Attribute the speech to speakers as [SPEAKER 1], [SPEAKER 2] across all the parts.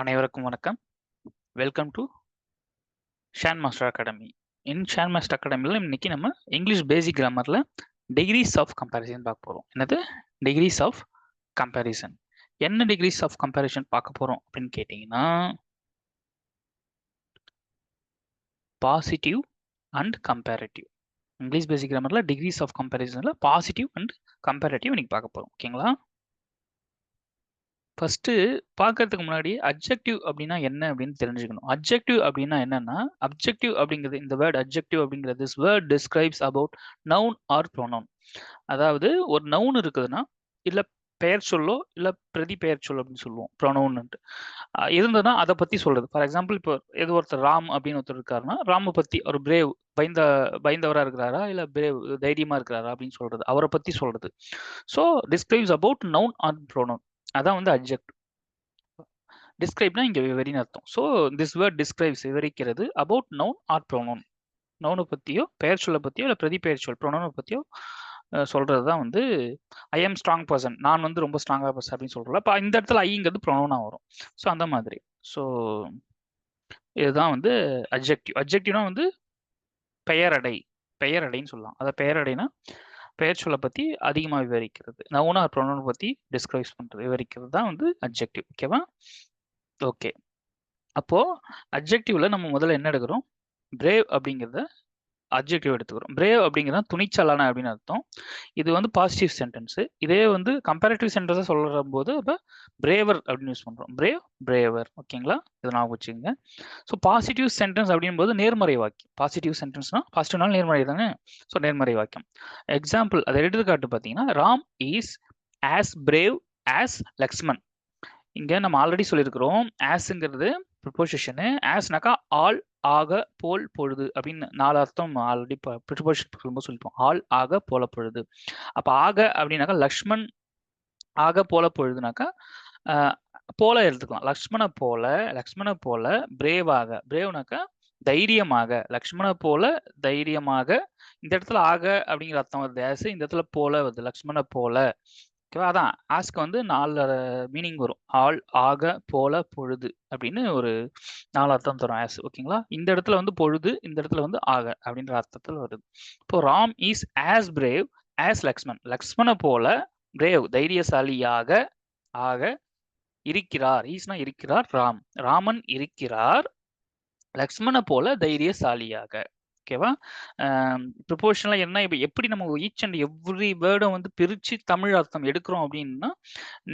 [SPEAKER 1] அனைவருக்கும் வணக்கம். Welcome to Shan master academy. Shan master அகாடமியில் இன்னைக்கு நம்ம இங்கிலீஷ் பேசிக் கிராமரில் டிகிரிஸ் ஆஃப் கம்பேரிசன் பார்க்க போகிறோம். என்னது டிகிரிஸ் ஆஃப் கம்பேரிசன்? என்ன டிகிரிஸ் ஆஃப் கம்பேரிசன் பார்க்க போகிறோம் அப்படின்னு கேட்டிங்கன்னா, positive and comparative. English basic கிராமரில் டிகிரிஸ் ஆஃப் கம்பேரிசனில் பாசிட்டிவ் அண்ட் கம்பேரிட்டிவ் இன்னைக்கு பார்க்க போகிறோம். ஓகேங்களா? ஃபர்ஸ்ட்டு பார்க்கறதுக்கு முன்னாடி அட்ஜெக்டிவ் அப்படின்னா என்ன அப்படின்னு தெரிஞ்சுக்கணும். அட்ஜெக்டிவ் அப்படின்னா என்னன்னா, அப்ஜெக்டிவ் அப்படிங்கிறது, இந்த வேர்ட் அட்ஜெக்டிவ் அப்படிங்கிறது, this word describes about noun R pronoun. அதாவது ஒரு நவுன் இருக்குதுன்னா, இல்ல பெயர் சொல்லோ இல்ல பிரதி பெயர் சொல் அப்படின்னு சொல்லுவோம் ப்ரோனவுன்ட்டு. இருந்ததுன்னா அதை பத்தி சொல்றது. ஃபார் எக்ஸாம்பிள், இப்போ ஏதோ ஒருத்தர் ராம் அப்படின்னு ஒருத்தர் இருக்காருன்னா, ராம பத்தி ஒரு பிரேவ், பயந்தவரா இருக்கிறாரா இல்ல பிரேவ் தைரியமா இருக்கிறாரா அப்படின்னு சொல்றது, அவரை பத்தி சொல்றது. So describes about noun R pronoun, அதான் வந்து அட்ஜெக்டிவ். டிஸ்கிரைப்னா இங்க விவரின்னு அர்த்தம். ஸோ திஸ் வேர்ட் டிஸ்கிரைப்ஸ் விவரிக்கிறது அபவுட் நவுன் ஆர் ப்ரோனவுன். நவுனை பத்தியோ பெயர் சொல்ல பத்தியோ இல்லை பிரதி பெயர் சொல் ப்ரோனவுனை பத்தியோ சொல்றது தான் வந்து ஐ எம் ஸ்ட்ராங் பர்சன், நான் வந்து ரொம்ப ஸ்ட்ராங்காக பர்சன் அப்படின்னு சொல்றல. இப்போ இந்த இடத்துல ஐங்கிறது ப்ரோனவுனா வரும். ஸோ அந்த மாதிரி. ஸோ இதுதான் வந்து அட்ஜெக்டிவ். அட்ஜெக்டிவ்னா வந்து பெயரடை, பெயரடைன்னு சொல்லலாம். அதை பெயரடைனா பெயர் சொல்ல பத்தி அதிகமாக விவரிக்கிறது. நவுன் ஆர் ப்ரோனவுனை பத்தி டிஸ்கிரைப்ஸ் பண்றது, விவரிக்கிறது தான் வந்து அட்ஜெக்டிவ். ஓகேவா? ஓகே. அப்போ அட்ஜெக்டிவ்ல நம்ம முதல்ல என்ன எடுக்கிறோம்? பிரேவ் அப்படிங்கிறத அட்ஜெக்டிவ் எடுத்துக்கிறோம். பிரேவ் அப்படிங்கிறது துணிச்சலான அப்படின்னு அர்த்தம். இது வந்து பாசிட்டிவ் சென்டென்ஸ். இதே வந்து கம்பேரிட்டிவ் சென்டென்ஸை சொல்ற போது இப்போ பிரேவர் அப்படின்னு யூஸ் பண்றோம். Brave, bravery. ஓகேங்களா? இதை ஞாபகம் வச்சுக்கோங்க. ஸோ பாசிட்டிவ் சென்டென்ஸ் அப்படின்போது நேர்மறை வாக்கியம். பாசிட்டிவ் சென்டென்ஸ்னா பாசிட்டிவ்னால நேர்மறை தானே. ஸோ நேர்மறை வாக்கியம். எக்ஸாம்பிள், அதை எடுத்துக்காட்டு பார்த்தீங்கன்னா, Ram is as brave as Lakshman. இங்க நம்ம ஆல்ரெடி சொல்லியிருக்கிறோம், ஆஸ்ங்கிறது ப்ரிப்போசிஷனு. ஆஸ்னாக்கா ஆல், ஆக, போல், பொழுது அப்படின்னு 4 அர்த்தம் ஆல்ரெடி ப்ரிப்போசிஷன் சொல்லும்போது சொல்லிப்போம். ஆல், ஆக, போல, பொழுது. அப்ப ஆக அப்படின்னாக்கா லக்ஷ்மண், ஆக, போல, பொழுதுனாக்கா போல எடுத்துக்கலாம். லக்ஷ்மண போல பிரேவாக, பிரேவ்னாக்கா தைரியமாக, லக்ஷ்மண போல தைரியமாக. இந்த இடத்துல ஆக அப்படிங்கிற அர்த்தம் வருது ஆஸ், இந்த இடத்துல போல வருது லக்ஷ்மண போல. ஓகேவா? அதான் ஆஸ்க்கு வந்து 4 மீனிங் வரும். ஆல், ஆக, போல, பொழுது அப்படின்னு ஒரு 4 அர்த்தம் தரும் ஆஸ். ஓகேங்களா? இந்த இடத்துல வந்து பொழுது, இந்த இடத்துல வந்து ஆக அப்படின்ற அர்த்தத்தில் வருது. இப்போ Ram is as brave as Lakshman. Lakshmana போல பிரேவ் தைரியசாலியாக ஆக இருக்கிறார். ஈஸ்னா இருக்கிறார். ராமன் இருக்கிறார் லக்ஷ்மண போல தைரியசாலியாக. ஓகேவா? ப்ரிப்போஷனலா என்ன, இப்போ எப்படி நம்ம ஈச் அண்ட் எவ்ரி வேர்டும் வந்து பிரித்து தமிழ் அர்த்தம் எடுக்கிறோம் அப்படின்னா,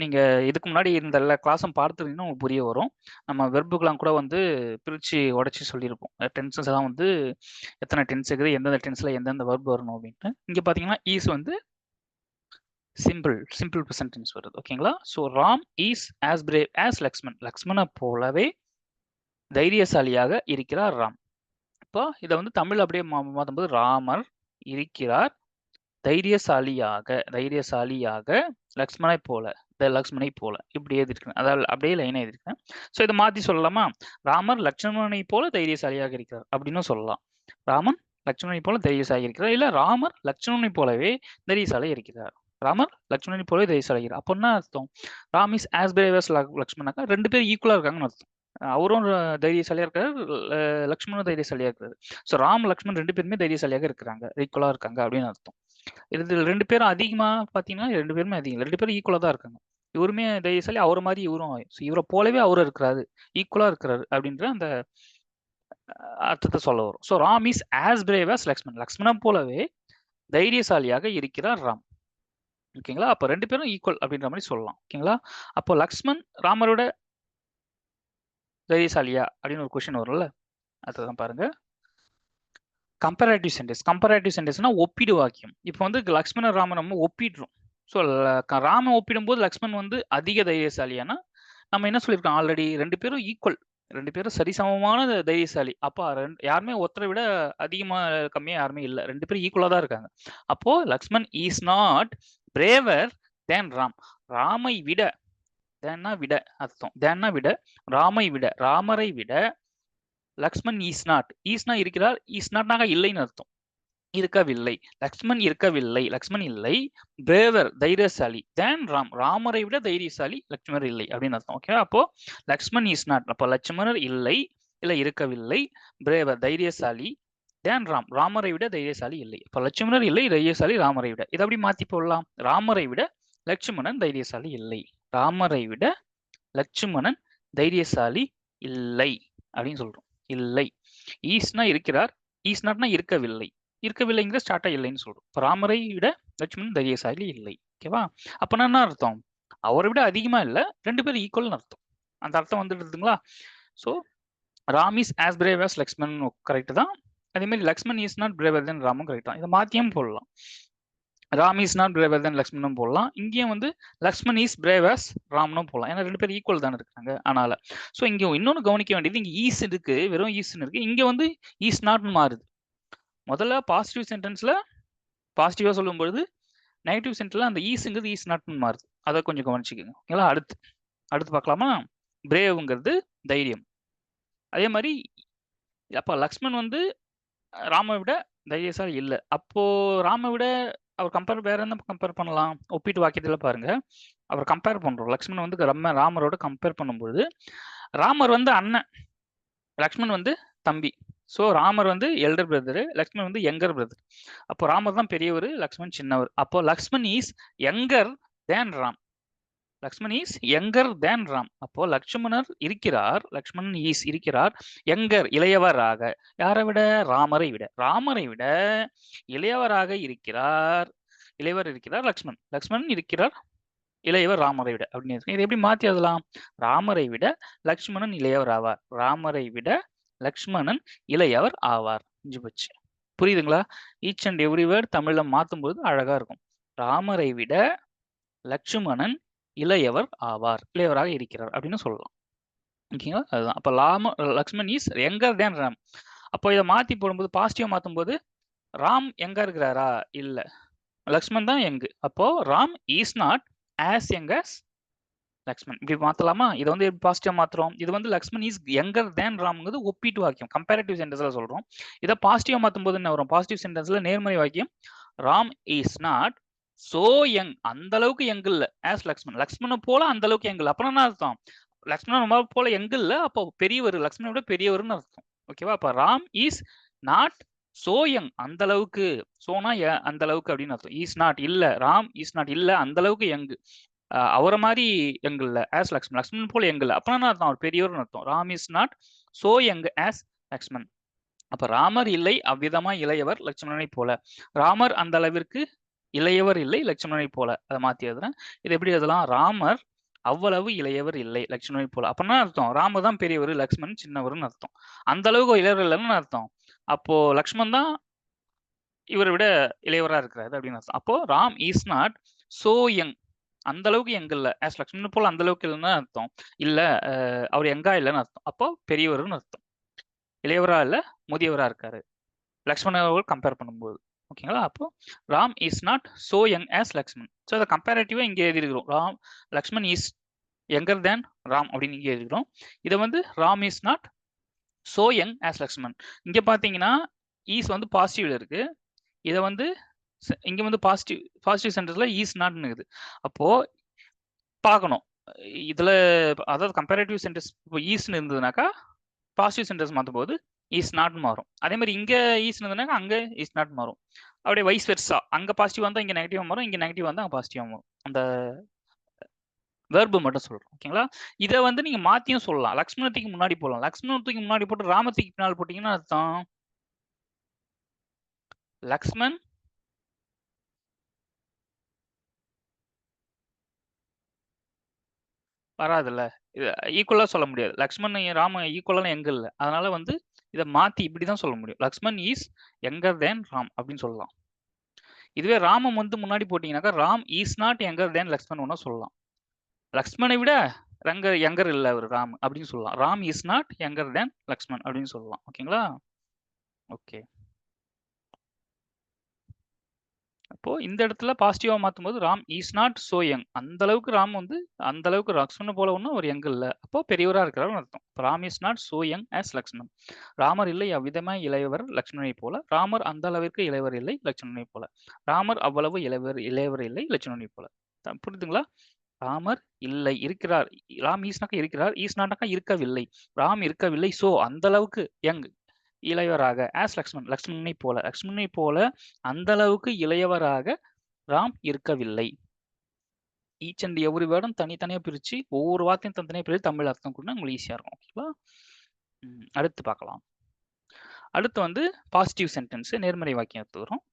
[SPEAKER 1] நீங்கள் இதுக்கு முன்னாடி இந்த எல்லா கிளாஸும் பார்த்துருந்தீங்கன்னா உங்களுக்கு புரிய வரும். நம்ம வெர்புக்கெலாம் கூட வந்து பிரித்து உடச்சி சொல்லியிருப்போம். டென்சஸ் எல்லாம் வந்து எத்தனை டென்ஸ் இருக்குது, எந்தெந்த டென்ஸில் எந்தெந்த வெர்ப் வரணும் அப்படின்ட்டு. இங்கே பார்த்தீங்கன்னா ஈஸ் வந்து சிம்பிள் ப்ரெசன்ட் டென்ஸ் வருது. ஓகேங்களா? So Ram is as brave as Lakshman. Lakshmana போலவே தைரியசாலியாக இருக்கிறார் ராம். இப்போ இதை வந்து தமிழ் அப்படியே மாற்றும்போது ராமர் இருக்கிறார் தைரியசாலியாக லக்ஷ்மணை போல, லக்ஷ்மணை போல இப்படி எழுதிருக்கேன். அதாவது அப்படியே லைனா எழுதிருக்கேன். ஸோ இதை மாற்றி சொல்லலாமா? ராமர் லக்ஷ்மணனை போல தைரியசாலியாக இருக்கிறார் அப்படின்னு சொல்லலாம். ராமன் லக்ஷ்மணனை போல தைரியசாலி இருக்கிறார், இல்ல ராமர் லக்ஷ்மணனை போலவே தைரியசாலி இருக்கிறார். ராமர் லக்ஷ்மணனை போலவே தைரியசாலி இருக்கிறார். அப்போ என்ன அர்த்தம்? Ram is as brave as லக்ஷ்மணாக்கா 2 பேரும் ஈக்குவலா இருக்காங்கன்னு அர்த்தம். அவரும் தைரியசாலியா இருக்காரு, லக்ஷ்மணும் தைரியசாலியா இருக்காரு. ஸோ ராம் லக்ஷ்மண் 2 பேருமே தைரியசாலியாக இருக்கிறாங்க, ஈக்குவலா இருக்காங்க அப்படின்னு அர்த்தம். இது 2 பேரும் அதிகமா பார்த்தீங்கன்னா 2 பேருமே அதிகம், 2 பேரும் ஈக்குவலா தான் இருக்காங்க. இவருமே தைரியசாலி, அவரை மாதிரி இவரும், இவரை போலவே அவரும் இருக்கிறாரு, ஈக்குவலா இருக்கிறாரு அப்படின்ற அந்த அர்த்தத்தை சொல்ல வரும். So Ram is as brave as Lakshman. Lakshmanan போலவே தைரியசாலியாக இருக்கிறார் ராம். ஓகேங்களா? அப்போ 2 பேரும் ஈக்குவல் அப்படின்ற மாதிரி சொல்லலாம். ஓகேங்களா? அப்போ லக்ஷ்மன் ராமரோட தைரியசாலியா அப்படின்னு ஒரு கொஸ்டின் வரும்ல, அதுதான் பாருங்க. கம்பேரேட்டிவ் சென்டென்ஸ்னா ஒப்பீடு வாக்கியம். இப்போ வந்து லக்ஷ்மண ராமன் நம்ம ஒப்பிடுறோம். ஸோ ராமன் ஒப்பிடும்போது லக்ஷ்மண் வந்து அதிக தைரியசாலியானா நம்ம என்ன சொல்லியிருக்கோம் ஆல்ரெடி? 2 பேரும் ஈக்குவல், 2 பேரும் சரிசமமான தைரியசாலி. அப்போ யாருமே ஒருத்தரை விட அதிகமா கம்மியா யாருமே இல்லை, 2 பேரும் ஈக்குவலா தான் இருக்காங்க. அப்போ லக்ஷ்மண் இஸ் நாட் பிரேவர் தேன் ராம். ராமை விட, தேன்னா விட அர்த்தம், தேன்னா விட, ராமை விட, ராமரை விட லக்ஷ்மண் இஸ் நாட், ஈஸ்னா இருக்கிறார், இஸ் நாட்னாக இல்லைன்னு அர்த்தம். இருக்கவில்லை. லக்ஷ்மண் இருக்கவில்லை. லக்ஷ்மண் இல்லை. பிரேவர் தைரியசாலி தேன் ராம். ராமரை விட தைரியசாலி லக்ஷ்மணர் இல்லை அப்படின்னு அர்த்தம். ஓகே, அப்போ லக்ஷ்மண் இஸ் நாட். அப்போ லட்சுமணர் இல்லை, இல்ல இருக்கவில்லை. பிரேவர் தைரியசாலி தேன் ராம். ராமரை விட தைரியசாலி இல்லை. அப்போ லட்சுமணர் இல்லை, தைரியசாலி ராமரை விட. இதை அப்படி மாத்தி போடலாம். ராமரை விட லட்சுமணன் தைரியசாலி இல்லை. ராமரை விட லட்சுமணன் தைரியசாலி இல்லை அப்படின்னு சொல்றோம். இல்லை. ஈஸ்னா இருக்கிறார், ஈஸ் நாட்னா இருக்கவில்லை. இருக்கவில்லைங்கிற ஸ்டார்டா இல்லைன்னு சொல்றோம். இப்போ ராமரை விட லட்சுமணன் தைரியசாலி இல்லை. ஓகேவா? அப்ப என்ன அர்த்தம்? அவரை விட அதிகமா இல்ல, 2 பேரும் ஈக்குவல்னு அர்த்தம். அந்த அர்த்தம் வந்துடுதுங்களா? So Ram is as brave as Lakshman correct தான். அதே மாதிரி Lakshman is not braver than ராமும் கரெக்ட் தான். இதை மாத்தியும் போடலாம். Ram is not braver than லக்ஷ்மணும் போடலாம். இங்கேயும் வந்து லக்ஷ்மண் இஸ் பிரேவ் ஆஸ் ராம்னும் போடலாம். ஏன்னா 2 பேரும் ஈக்குவல் தானே இருக்காங்க அதனால. ஸோ இங்க இன்னொன்னு கவனிக்க வேண்டியது, இங்க ஈஸ் இருக்கு, வெறும் ஈஸ்ன்னு இருக்கு. இங்க வந்து ஈஸ் நாட்னு மாறுது. முதல்ல பாசிட்டிவ் சென்டென்ஸ்ல பாசிட்டிவா சொல்லும்போது நெகட்டிவ் சென்டென்ஸ்ல அந்த ஈஸ்ங்கிறது ஈஸ் நாட்னு மாறுது. அதை கொஞ்சம் கவனிச்சுக்கோங்க. ஓகேங்களா? அடுத்து பார்க்கலாமா? பிரேவ்ங்கிறது தைரியம். அதே மாதிரி அப்ப லக்ஷ்மண் வந்து ராமை விட தைரியசாலி இல்லை. அப்போ ராமை விட அவர் வேற என்ன கம்பேர் பண்ணலாம்? ஒப்பீட்டு வாக்கியத்துல பாருங்க, அவர் கம்பேர் பண்றோம். லக்ஷ்மண் வந்து ராமரோட கம்பேர் பண்ணும்போது ராமர் வந்து அண்ணன், லக்ஷ்மண் வந்து தம்பி. ஸோ ராமர் வந்து எல்டர் பிரதர், லக்ஷ்மண் வந்து யங்கர் பிரதர். அப்போ ராமர் தான் பெரியவர், லக்ஷ்மண் சின்னவர். அப்போ Lakshman is younger than Ram. Lakshman is younger than Ram. அப்போ லக்ஷ்மணர் இருக்கிறார், லக்ஷ்மணன் இஸ் இருக்கிறார் யங்கர் இளையவராக. யாரை விட? ராமரை விட. ராமரை விட இளையவராக இருக்கிறார். இளையவர் இருக்கிறார் லக்ஷ்மண். லக்ஷ்மணன் இருக்கிறார் இளையவர் ராமரை விட அப்படின்னு இருக்கு. இதை எப்படி மாத்தி எழுதலாம்? ராமரை விட லக்ஷ்மணன் இளையவர் ஆவார். ராமரை விட லக்ஷ்மணன் இளையவர் ஆவார். போச்சு. புரியுதுங்களா? ஈச் அண்ட் எவ்ரி வேர்ட் தமிழ்ல மாத்தும் போது அழகா இருக்கும். ராமரை விட லட்சுமணன் இளையவர் ஆவார், இளையவராக இருக்கிறார் அப்படின்னு சொல்லலாம். ஓகேங்களா? அதுதான். அப்ப Lakshman is younger than Ram. அப்போ இதை மாத்தி போடும்போது பாசிட்டிவ் மாத்தும் போது ராம் எங்க இருக்கிறாரா? இல்ல, லக்ஷ்மண் தான் யங்கு. அப்போ Ram is not as young as Lakshman. இப்படி மாத்தலாமா? இதை வந்து எப்படி பாசிட்டிவா மாத்துறோம்? இது வந்து லக்ஷ்மண் இஸ் யங்கர் தேன் ராம்ங்கிறது ஒப்பீட்டு வாக்கியம், கம்பேரிட்டிவ் சென்டென்ஸ்ல சொல்றோம். இதை பாசிட்டிவா மாத்தும் போது என்ன வரும்? பாசிட்டிவ் சென்டென்ஸ்ல நேர்மறை வாக்கியம், Ram is not so young, அந்த அளவுக்கு யங் இல்ல ஆஸ் லக்ஷ்மண். லக்ஷ்மணை போல அந்த அளவுக்கு யங் இல்ல. அப்புறம் என்ன அர்த்தம்? லக்ஷ்மணன் போல யங் இல்ல, அப்போ பெரியவர், லக்ஷ்மணை விட பெரியவர்னு அர்த்தம். ஓகேவா? அப்ப Ram is not so young, அந்த அளவுக்கு. சோனா அந்த அளவுக்கு அப்படின்னு அர்த்தம். இஸ் நாட் இல்ல, ராம் இஸ் நாட் இல்ல அந்த அளவுக்கு யங், அவரை மாதிரி யங் இல்ல ஆஸ் லக்ஷ்மண். லக்ஷ்மணன் போல யங் இல்ல. அப்ப என்ன அர்த்தம்? அவர் பெரியவர்னு அர்த்தம். Ram is not so young as Lakshman. அப்ப ராமர் இல்லை அவ்விதமா இளையவர் லட்சுமணனை போல. ராமர் அந்த அளவிற்கு இளையவர் இல்லை லட்சுமணனை போல. அதை மாத்தி எழுதுறேன். இது எப்படி எழுதலாம்? ராமர் அவ்வளவு இளையவர் இல்லை லட்சுமணனை போல. அப்படின்னா அர்த்தம் ராமர் தான் பெரியவர், லக்ஷ்மணன் சின்னவர்னு அர்த்தம். அந்த அளவுக்கு இளையவர் இல்லைன்னு அர்த்தம். அப்போ லக்ஷ்மண் தான் இவரை விட இளையவரா இருக்கிறாரு அப்படின்னு அர்த்தம். அப்போ Ram is not so young, அந்த அளவுக்கு யங் இல்ல ஆஸ் லக்ஷ்மணன் போல அந்த அளவுக்கு இல்லைன்னு அர்த்தம். இல்ல, அவர் யங்கா இல்லைன்னு அர்த்தம். அப்போ பெரியவர்னு அர்த்தம். இளையவரா இல்ல, முதியவரா இருக்காரு லக்ஷ்மணோட கம்பேர் பண்ணும்போது. ஓகேங்களா? அப்போ Ram is not so young as Lakshman. So அதை கம்பேரேட்டிவா இங்கே எழுதிருக்கிறோம். Lakshman is younger than Ram அப்படின்னு இங்கே எழுதிக்கிறோம். இதை வந்து Ram is not so young as Lakshman. இங்க பாத்தீங்கன்னா ஈஸ் வந்து பாசிட்டிவ்ல இருக்கு. இதை வந்து இங்க வந்து பாசிட்டிவ் சென்டென்ஸ்ல ஈஸ் நாட்னு இருக்குது. அப்போ பார்க்கணும் இதுல, அதாவது கம்பேரேட்டிவ் சென்டென்ஸ் இப்போ ஈஸ்னு இருந்ததுனாக்கா பாசிட்டிவ் சென்டென்ஸ் மாற்றும் போது இஸ் நாட் மாறும். அதே மாதிரி இங்க ஈஸ் இருந்ததுனாக்கா அங்க இஸ் நாட் மாறும். அப்படியே வைஸ் வெர்சா, அங்க பாசிட்டிவ் வந்தா இங்க நெகட்டிவா மாறும், இங்க நெகட்டிவ் வந்தா அங்க பாசிட்டிவா மாறும். அந்த வெர்பு மட்டும் சொல்றோம். ஓகேங்களா? இதை வந்து நீங்க மாத்தியும் சொல்லலாம். லக்ஷ்மணத்துக்கு முன்னாடி போடலாம். லக்ஷ்மணத்துக்கு முன்னாடி போட்டு ராமத்துக்கு பின்னால் போட்டீங்கன்னா அர்த்தம் லக்ஷ்மண் வராதுல்ல. ஈக்குவலா சொல்ல முடியாது. லக்ஷ்மண் ராம ஈக்குவலா எங்க இல்ல. அதனால வந்து இதை மாத்தி இப்படிதான் சொல்ல முடியும். Lakshman is younger than Ram அப்படின்னு சொல்லலாம். இதுவே ராமம் வந்து முன்னாடி போட்டீங்கன்னாக்கா Ram is not younger than Lakshman ஒன்னா சொல்லலாம். லக்ஷ்மணை விட யங்கர் இல்ல அவர் ராம் அப்படின்னு சொல்லலாம். Ram is not younger than Lakshman அப்படின்னு சொல்லலாம். ஓகேங்களா? ஓகே. அப்போ இந்த இடத்துல பாசிட்டிவா மாத்தும்போது Ram is not so young. அந்த அளவுக்கு ராம் வந்து அந்த அளவுக்கு லக்ஷ்மணன் போல ஒன்றும் ஒரு யங் இல்ல. அப்போ பெரியவரா இருக்கிறாருன்னு அர்த்தம். Ram is not so young as Lakshmanan. Ramar இல்லை அவ்விதமாய் இளையவர் லக்ஷ்மணனை போல. ராமர் அந்த அளவிற்கு இளையவர் இல்லை லக்ஷ்மணனை போல. ராமர் அவ்வளவு இளையவர் இல்லை லட்சுமணனை போல. புரியுதுங்களா? ராமர் இல்லை இருக்கிறார். ராம் ஈஸ்னாக்கா இருக்கிறார். ஈஸ்னாக்கா இருக்கவில்லை. ராம் இருக்கவில்லை. சோ அந்த அளவுக்கு யங் இளையவராக ஆஸ் லக்ஷ்மணனை போல. லக்ஷ்மணனை போல அந்த அளவுக்கு இளையவராக ராம் இருக்கவில்லை. ஈச் அண்ட் எவ்ரி வேர்டும் தனித்தனியா பிரிச்சு ஒவ்வொரு வார்த்தையும் தனித்தனியா பிரிச்சு தமிழ் அர்த்தம் கூட உங்களுக்கு ஈஸியா இருக்கும். ஓகேவா? அடுத்து பார்க்கலாம். அடுத்து வந்து பாசிட்டிவ் சென்டென்ஸ் நேர்மறை வாக்கியம் எடுத்து வரும்.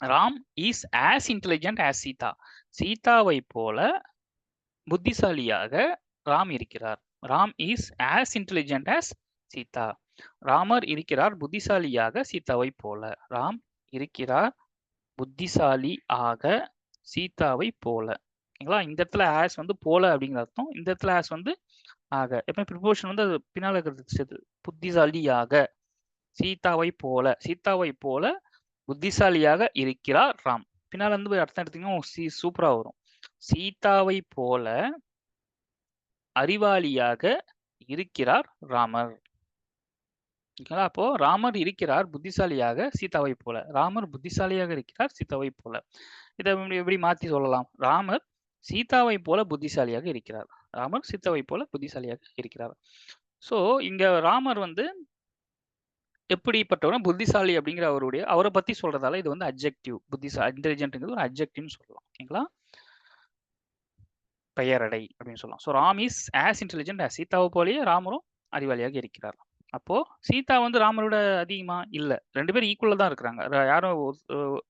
[SPEAKER 1] Ram is as intelligent as Sita. சீதாவை போல புத்திசாலியாக ராம் இருக்கிறார். Ram is as intelligent as Sita. Ramar இருக்கிறார் புத்திசாலியாக சீதாவை போல. ராம் இருக்கிறார் புத்திசாலி ஆக சீதாவை போல. ஓகேங்களா? இந்த இடத்துல ஆஸ் வந்து போல அப்படிங்கிற அர்த்தம். இந்த இடத்துல ஆஸ் வந்து ஆக. எப்பவுமே ப்ரிப்போஷன் வந்து அது பின்னால் இருக்கிறது. புத்திசாலியாக சீதாவை போல. சீதாவை போல புத்திசாலியாக இருக்கிறார் ராம். பின்னால் வந்து அர்த்தம் எடுத்தீங்கன்னா சூப்பரா வரும். சீதாவை போல அறிவாளியாக இருக்கிறார் ராமர். ஓகேங்களா? அப்போ ராமர் இருக்கிறார் புத்திசாலியாக சீதாவை போல. ராமர் புத்திசாலியாக இருக்கிறார் சீதாவை போல. இதை எப்படி மாத்தி சொல்லலாம்? ராமர் சீதாவை போல புத்திசாலியாக இருக்கிறார். ராமர் சீதாவை போல புத்திசாலியாக இருக்கிறார். சோ இங்க ராமர் வந்து எப்படிப்பட்டவன புத்திசாலி அப்படிங்கிற அவரை பத்தி சொல்றதால இது வந்து அட்ஜெக்டிவ். புத்திசாலி இன்டெலிஜென்ட்ங்கிறது ஒரு அட்ஜெக்டிவ்னு சொல்லலாம். ஓகேங்களா? பெயரடை அப்படின்னு சொல்லலாம். So Ram is as intelligent as சீதாவை போலயே ராமரும் அறிவாளியாக இருக்கிறார். அப்போ சீதா வந்து ராமரோட அதிகமா இல்ல. 2 பேரும் ஈக்குவலா தான் இருக்கிறாங்க. யாரும்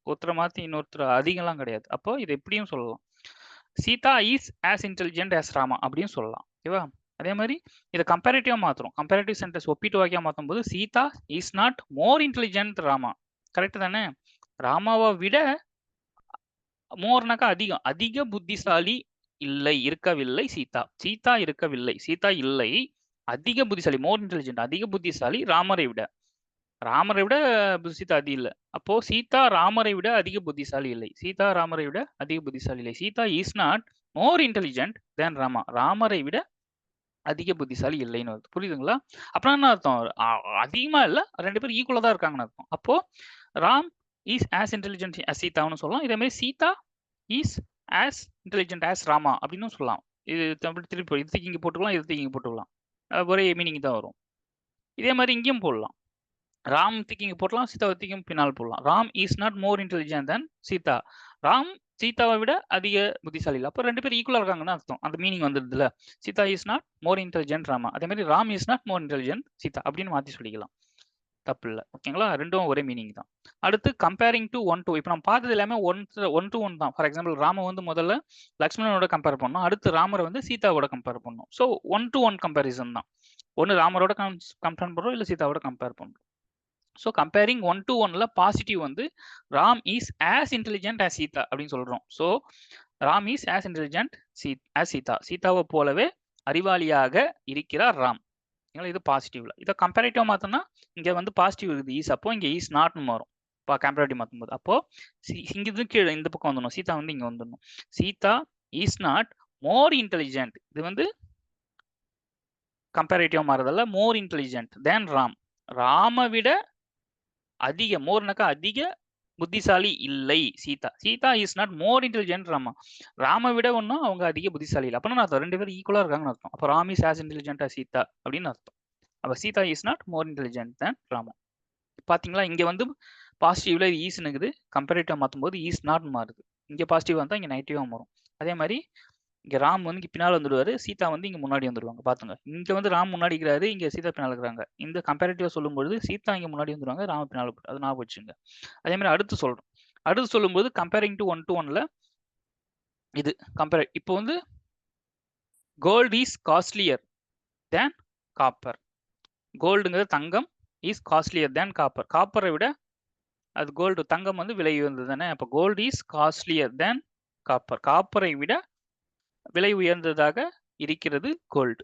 [SPEAKER 1] ஒருத்தரை மாத்தி இன்னொருத்தர் அதிகம்லாம் கிடையாது. அப்போ இது எப்படியும் சொல்லலாம். Sita is as intelligent as Rama அப்படின்னு சொல்லலாம். ஓகேவா? அதே மாதிரி இதை கம்பேரிட்டிவா மாத்துறோம். கம்பேரிட்டிவ் சென்டென்ஸ் ஒப்பிட்டு வாக்கியா மாற்றும் போது Sita is not more intelligent Rama. Correct தானே? ராமாவை விட மோர்னாக்கா அதிகம். அதிக புத்திசாலி இல்லை, இருக்கவில்லை சீதா. சீதா இருக்கவில்லை. சீதா இல்லை. அதிக புத்திசாலி, மோர் இன்டெலிஜென்ட், அதிக புத்திசாலி ராமரை விட. ராமரை விட சீதா அதிகம் இல்லை. அப்போ சீதா ராமரை விட அதிக புத்திசாலி இல்லை. சீதா ராமரை விட அதிக புத்திசாலி இல்லை. Sita is not more intelligent than Rama. ராமரை விட அதிக புத்திசாலி இல்லைன்னு வருது. புரியுதுங்களா? அப்புறம் என்ன அர்த்தம்? அதிகமா இல்லை, 2 பேரும் ஈக்குவலா தான் இருக்காங்கன்னு அர்த்தம். அப்போ Ram is as intelligent as சீதான்னு சொல்லலாம். இதே மாதிரி Sita is as intelligent as Rama அப்படின்னு சொல்லலாம். இது திருப்பி இது இங்கே போட்டுக்கலாம், இது இங்கே போட்டுக்கலாம். ஒரே மீனிங் தான் வரும். இதே மாதிரி இங்கேயும் போடலாம். ராம் இங்கே போடலாம், சீதா பின்னால் போடலாம். Ram is not more intelligent than Sita. Ram சீதாவை விட அதிக புத்திசாலி இல்லை. அப்போ 2 பேரும் ஈக்குவலா இருக்காங்கன்னு அர்த்தம். அந்த மீனிங் வந்துடுதுல. Sita is not more intelligent Rama. அதே மாதிரி Ram is not more intelligent Sita அப்படின்னு மாற்றி சொல்லிக்கலாம். தப்பு இல்லை. ஓகேங்களா? ரெண்டும் ஒரே மீனிங் தான். அடுத்து கம்பேரிங் டு 1 to. இப்போ நம்ம பார்த்தது எல்லாமே 1 to 1 தான். ஃபார் எக்ஸாம்பிள் ராம வந்து முதல்ல லக்ஷ்மணனோட கம்பேர் பண்ணோம். அடுத்து ராமரை வந்து சீதாவோட கம்பேர் பண்ணோம். ஸோ 1 to 1 கம்பேரிசன் தான். ஒன்று ராமரோட கம்பேர் பண்ணுறோம், இல்லை சீதாவோட கம்பேர் பண்ணுறோம். ஸோ கம்பேரிங் 1 to 1ல பாசிட்டிவ் வந்து Ram is as intelligent as Sita அப்படின்னு சொல்றோம். So Ram is as intelligent as Sita. சீதாவை போலவே அறிவாளியாக இருக்கிறார் ராம். இது பாசிட்டிவ்ல. இதை கம்பேரிட்டிவா மாத்தோம்னா இங்க வந்து பாசிட்டிவ் இருக்குது ஈஸ். அப்போ இங்க ஈஸ் நாட்னு மாறும். கம்பேரிட்டிவ் மாற்றும் போது அப்போ இங்க இது கீழே இந்த பக்கம் வந்துடணும். சீதா வந்து இங்க வந்துடணும். Sita is not more intelligent. இது வந்து கம்பேரிட்டிவா மாறுதல்ல. More intelligent than Ram. ராம விட அதிக, மோர்னாக்கா அதிக புத்திசாலி இல்லை Sita. Sita is not more intelligent Rama. ராம விட ஒன்றும் அவங்க அதிக புத்திசாலி இல்லை. அப்படின்னா அர்த்தம் 2 பேரும் ஈக்குவலா இருக்காங்கன்னு அர்த்தம். அப்போ Ram is as intelligent as Sita அப்படின்னு அர்த்தம். அப்போ Sita is not more intelligent than Rama. பாத்தீங்களா? இங்க வந்து பாசிட்டிவ்ல ஈஸ் இருக்குது. கம்பேரிட்டிவா மாற்றும் போது ஈஸ் நாட் மாறுது. இங்க பாசிட்டிவா இருந்தா இங்க நெகட்டிவா மாறும். அதே மாதிரி இங்க ராம் வந்து இங்க பின்னால் வந்துடுவாரு, சீதா வந்து இங்க முன்னாடி வந்துடுவாங்க. பாத்துங்க, இங்க வந்து ராம் முன்னாடி இருக்கிறாரு, இங்க சீதா பின்னால் இருக்கிறாங்க. இந்த கம்பேரிட்டிவா சொல்லும்போது சீதா இங்க முன்னாடி வந்துடுவாங்க, ராம பின்னால். அது ஞாபகம் வச்சுங்க. அதே மாதிரி அடுத்து சொல்றோம். அடுத்து சொல்லும்போது கம்பேரிங் டு 1 to 1ல இது கம்பேர். இப்போ வந்து gold is costlier than copper. கோல்டுங்கிறது தங்கம், இஸ் காஸ்ட்லியர் தேன் காப்பர். காப்பரை விட அது கோல்டு, தங்கம் வந்து விலை உயர்ந்தது தானே. அப்போ gold is costlier than copper. காப்பரை விட விலை உயர்ந்ததாக இருக்கிறது கோல்டு.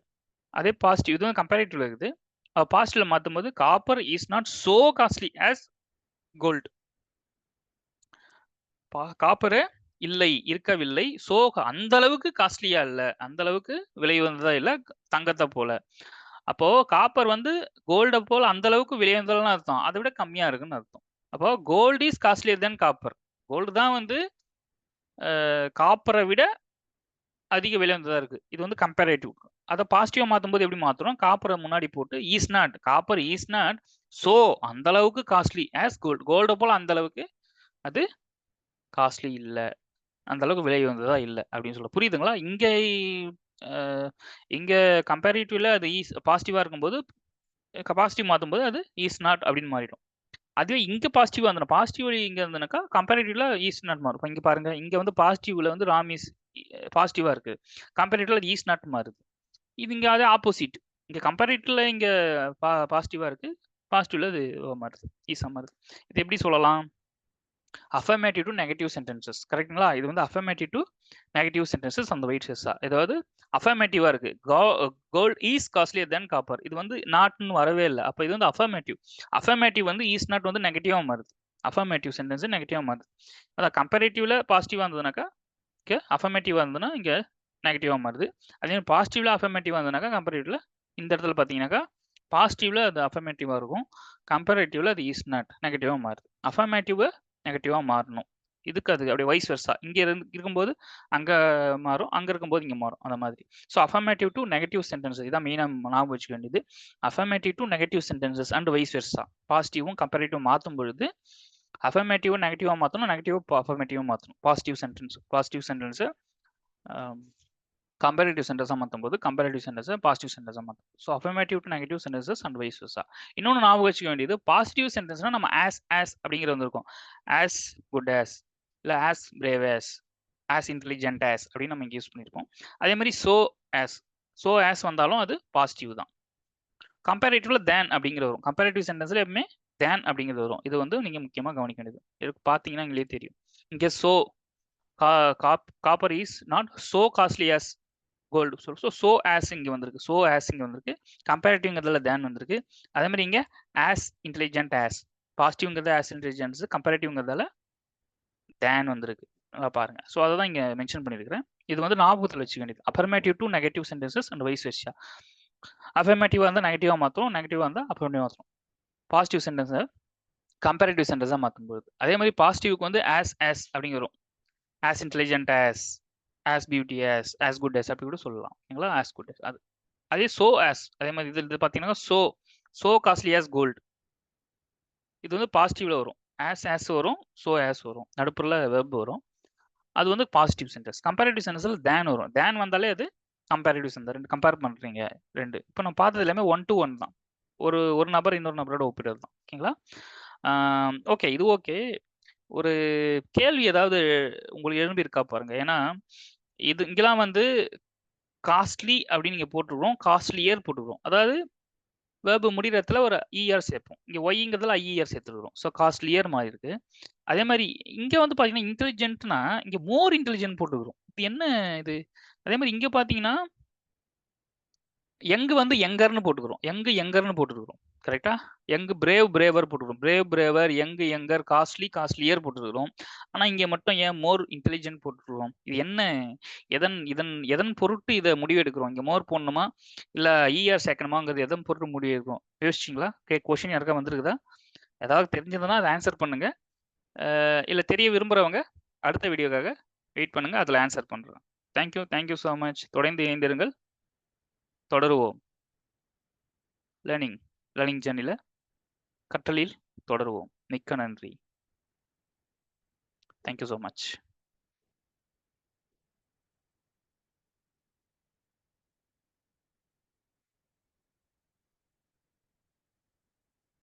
[SPEAKER 1] அதே பாசிட்டிவ், இது கம்பேரிட்டிவ்ல இருக்குது. பாசிட்டிவ்ல மாற்றும் போது copper is not so costly as gold. Copper இல்லை, இருக்கவில்லை. ஸோ அந்த அளவுக்கு காஸ்ட்லியா இல்ல. அந்த அளவுக்கு விலை உயர்ந்ததா இல்ல தங்கத்த போல. அப்போ காப்பர் வந்து கோல்ட போல அந்த அளவுக்கு விலை உயர்ந்ததுன்னு அர்த்தம். அதை விட கம்மியா இருக்குன்னு அர்த்தம். அப்போ gold is costlier than copper. Gold தான் வந்து காப்பரை விட அதிக விலை உயர்ந்ததா இருக்கு. இது வந்து கம்பேரேட்டிவ். அதை பாசிட்டிவா மாத்தும்போது எப்படி மாத்துறோம்? காப்பரை முன்னாடி போட்டு is not, copper is not so அந்த அளவுக்கு காஸ்ட்லி ஆஸ் கோல்ட். கோல்ட போல அந்த அளவுக்கு அது காஸ்ட்லி இல்ல. அந்த அளவுக்கு விலை உயர்ந்ததா இல்ல அப்படின்னு சொல்ல புரியுதுங்களா? இங்க கம்பேரிட்டிவ்ல அது பாசிட்டிவா இருக்கும்போது பாசிட்டிவ் மாத்தும்போது அது இஸ் நாட் அப்படின்னு மாறிடும். அதுவே இங்க பாசிட்டிவா இருந்தனா பாசிட்டிவ் இங்க இருந்தனாக்கா கம்பேரிட்டிவ்ல இஸ் நாட் மாறும். இப்போ இங்க பாருங்க, இங்க வந்து பாசிட்டிவ்ல வந்து ராம் இஸ் பாசிட்டிவா இருக்கு, கம்பேரிட்டிவ்ல அது இஸ் நாட் மாறுது. இது இங்க அதே ஆப்போசிட். இங்க கம்பேரிட்டிவ்ல இங்க பாசிட்டிவா இருக்கு, பாசிட்டிவ்ல அது மாறுது, ஈஸா மாறுது. இது எப்படி சொல்லலாம்? Affirmative to negative sentences. கரெக்ட்டுங்களா? இது வந்து அஃபர்மேட்டிவ் டு நெகட்டிவ் சென்டென்சஸ் அந்த வெயிட் செஸ்ஸா. அதாவது அஃபர்மேட்டிவா இருக்கு. Gold is costlier than copper. இது வந்து நாட்னு வரவே இல்ல. அப்ப இது வந்து அஃபர்மேட்டிவ். அஃபர்மேட்டிவ் வந்து இஸ் நாட் வந்து நெகட்டிவா மாறுது. அஃபர்மேட்டிவ் சென்டென்ஸ் நெகட்டிவா மாறுது. அதான் கம்பேரிட்டிவ்ல பாசிட்டிவா இருந்ததுனாக்கா ஓகே, அஃபர்மேட்டிவா இருந்ததுன்னா இங்க நெகட்டிவா மாறுது. அதே மாதிரி பாசிட்டிவ்ல அஃபர்மேட்டிவா இருந்ததுனாக்கா கம்பேரிட்டிவ்ல இந்த இடத்துல பார்த்தீங்கன்னாக்கா பாசிட்டிவ்ல அது அஃபர்மேட்டிவா இருக்கும், கம்பேரிட்டிவ்ல அது இஸ் நாட் நெகட்டிவா மாறுது. அஃபர்மேட்டிவ் நெகட்டிவா மாறணும். இதுக்கு அது அப்படியே வைஸ் வெர்சா. இங்க இருக்கும்போது அங்க மாறும், அங்க இருக்கும்போது இங்க மாறும், அந்த மாதிரி. So affirmative to negative sentences இதான் மெயினா ஞாபகம் வச்சுக்க வேண்டியது. Affirmative to negative sentences and vice versa. பாசிட்டிவும் கம்பேரிட்டிவ் மாற்றும் பொழுது அஃபர்மேட்டிவ் நெகட்டிவா மாற்றணும், நெகட்டிவ் அஃபர்மேட்டிவா மாற்றணும். பாசிட்டிவ் சென்டென்ஸ் கம்பேரிட்டிவ் சென்டென்ஸா மாற்றும்போது கம்பேரிட்டிவ் சென்டென்ஸை பாசிட்டிவ் சென்டென்ஸா மாற்றும். So affirmative to negative sentences and vice Versa. இன்னொன்று ஞாபகம் வச்சுக்க வேண்டியது, பாசிட்டிவ் சென்டென்ஸ்னா நம்ம ஆஸ் அப்படிங்கிற வந்திருக்கும். ஆஸ் குட் ஆஸ், இல்லை as brave as intelligent as அப்படின்னு நம்ம இங்கே யூஸ் பண்ணியிருப்போம். அதே மாதிரி ஸோ ஆஸ் வந்தாலும் அது பாசிட்டிவ் தான். கம்பேரிட்டிவ்ல தேன் அப்படிங்கிற வரும். கம்பேரிட்டிவ் சென்டென்ஸ்ல எப்பவுமே தேன் அப்படிங்கிறது வரும். இது வந்து நீங்க முக்கியமா கவனிக்க வேண்டியது. இதுக்கு பார்த்தீங்கன்னா எங்களே தெரியும். இங்கே copper is not so costly as gold. So as இங்கே வந்திருக்கு, ஸோ ஆஸ் இங்கே வந்திருக்கு, கம்பேரிட்டிவ்ங்கிறதுல தேன் வந்திருக்கு. அதே மாதிரி இங்கே ஆஸ் இன்டெலிஜென்ட் ஆஸ், பாசிட்டிவ்ங்கிறது ஆஸ் இன்டெலிஜென்ஸ், கம்பேரிட்டிவ்ங்கிறதால தேன் வந்திருக்கு. நல்லா பாருங்க. ஸோ அதை தான் இங்கே மென்ஷன் பண்ணியிருக்கிறேன். இது வந்து ஞாபகத்தில் வச்சுக்க வேண்டியது. Affirmative to negative sentences and vice versa. அஃபர்மேட்டிவாக இருந்தால் நெகட்டிவாக மாற்றும், நெகட்டிவாக இருந்தால் அஃபர்மேட்டிவ் மாற்றும். பாசிட்டிவ் சென்டென்ஸை கம்பேரிட்டிவ் சென்டென்ஸாக மாற்றும்போது அதே மாதிரி பாசிட்டிவ்க்கு வந்து ஆஸ் அப்படிங்கிற வரும். As intelligent as beauty as good அப்படி கூட சொல்லலாம். ஓகேங்களா? ஆஸ் குட் அது அதே அதே மாதிரி இது பார்த்தீங்கன்னா ஸோ காஸ்ட்லி ஆஸ் கோல்டு. இது வந்து பாசிட்டிவ்ல வரும். ஆஸ் வரும், ஆஸ் வரும், நடுப்புறல வெர்ப் வரும். அது வந்து பாசிட்டிவ் சென்டென்ஸ். கம்பேரிட்டிவ் சென்டென்ஸ்ல தேன் வரும். தேன் வந்தாலே அது கம்பேரிட்டிவ் சென்டென்ஸ். ரெண்டு கம்பேர் பண்றீங்க, ரெண்டு. இப்போ நம்ம பார்த்தது எல்லாமே 1 to 1 தான். ஒரு நபர் இன்னொரு நபரோட ஒப்பிடுறது தான். ஓகேங்களா? ஓகே, இது ஓகே. ஒரு கேள்வி ஏதாவது உங்களுக்கு எழும்பி இருக்கா பாருங்க. ஏன்னா இங்கெல்லாம் வந்து காஸ்ட்லி அப்படின்னு நீங்க போட்டுருவோம், காஸ்ட்லியர் போட்டுருவோம். அதாவது வேர்பு முடிகிற இடத்துல ஒரு இஆர் சேர்ப்போம். இங்கே ஒய்ங்கிறதுல ஐஇஆர் சேர்த்துருவோம். ஸோ காஸ்ட்லியர் மாதிரி இருக்கு. அதே மாதிரி இங்கே வந்து பார்த்தீங்கன்னா இன்டெலிஜென்ட்னா இங்கே மோர் இன்டெலிஜென்ட் போட்டுக்கிறோம். இது என்ன இது? அதே மாதிரி இங்கே பார்த்தீங்கன்னா யங் வந்து யங்கர்னு போட்டுக்கிறோம். யங்கர்னு போட்டுக்கிறோம். கரெக்டா? யங் பிரேவர் போட்டுக்கிறோம். பிரேவர், யங்கர், காஸ்ட்லியர் போட்டுக்கிறோம். ஆனால் இங்கே மட்டும் ஏன் மோர் இன்டெலிஜென்ட் போட்டுக்கிறோம்? இது என்ன? எதன் பொருட்டு இதை முடிவெடுக்கிறோம்? இங்கே மோர் போடணுமா இல்லை இஆர் சேர்க்கணுமாங்கிறது எதன் பொருட்டு முடிவெடுக்கிறோம்? யோசிச்சிங்களா? கொஸ்டின் யாருக்கா வந்திருக்குதா? ஏதாவது தெரிஞ்சதுன்னா அதை ஆன்சர் பண்ணுங்க. இல்லை தெரிய விரும்புகிறவங்க அடுத்த வீடியோக்காக வெயிட் பண்ணுங்க, அதில் ஆன்சர் பண்ணுறேன். Thank you so much. தொடர்ந்து இணைந்திருங்கள். தொடருவோம். லேர்னிங் ஜர்னியில் கற்றலில் தொடருவோம். மிக்க நன்றி. Thank you so much.